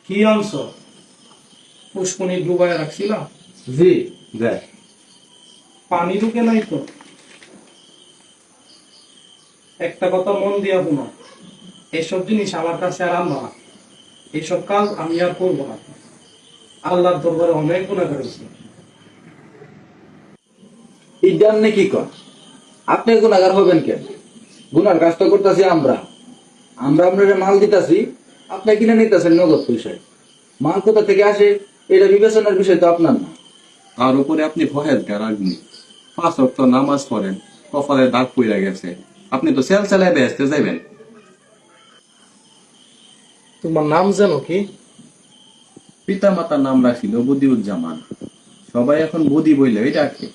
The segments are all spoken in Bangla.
কি আনছো? পুষ্পনি ডুবায় রাখছিলাম। জি দেখ। পানি ঢুকে নাই তো? একটা কথা মন দিয়া শুনো, এসব জিনিস আমার কাছে আর আনবা না। এইসব কাজ আমি আর করবো না। আল্লাহর দরবারে অনেক গুনাহ করেছি। এই জাননে কি কর? আপনি গুনাহগার হবেন কেন? গুনার কাজ তো করতেছি আমরা। আমরা আপনার মাল দিতেছি, আপনি কিনে নিতেছেন নগদ পয়সায়। মাল কোথা থেকে আসে এটা বিবেচনার বিষয় তো আপনার না। তার উপরে আপনি পহেজগার আগ্নি, 5 ওয়াক্ত নামাজ পড়েন, কপালে দাগ পইরা গেছে, আপনি তো সেল চালাই বেহেস্তে যাইবেন। তোমার নাম জানো কি? পিতা মাতার নাম রাখছিল বদিউজ্জামান, সবাই এখন বদি বইলে ডাকে।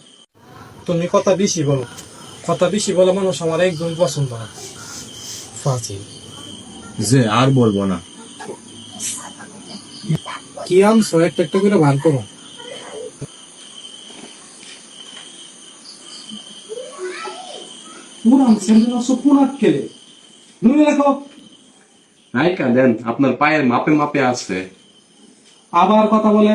তুমি কথা বেশি বলো। কথা বেশি বলো মানুষ আমার একদম পছন্দ না। ফাজিল। যে আর বলবো না। কি আনছো? একটা একটা করে ভার করো। পুরান সেন্টেন অংশ পুরান খেলে নুনে রাখো। নাই কাঁদেন, আপনার পায়ের মাপে মাপে আছে। আবার কথা বলে।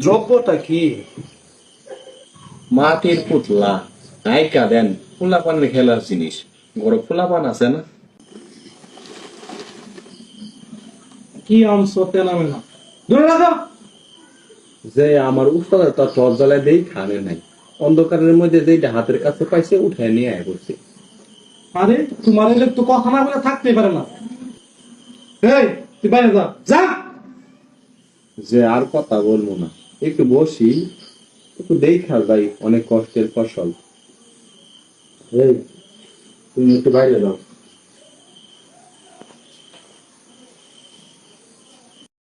দ্রব্যটা কি? মাটির পুতলা। নাই কাঁদেন, ফুলাপানের খেলার জিনিস। বড় ফুলাপান আছে না? কি আনছো তেনা মেনা? দূরে রাখো। যে আমার উস্তাদের তো টর্চ জ্বালায় দেই খানে নাই, অন্ধকারের মধ্যে যেটা হাতের কাছে পাইছে উঠায় নিয়ে আয় করছে। আরে তোমার এলে তো কথা না বলে থাকতেই পারে না। এই তুই বাইরে যা যা। যে আর কথা বলবো না, একটু বসি, একটু দেখা যাই, অনেক কষ্টের ফসল। এই তুমি একটু বাইরে যাও।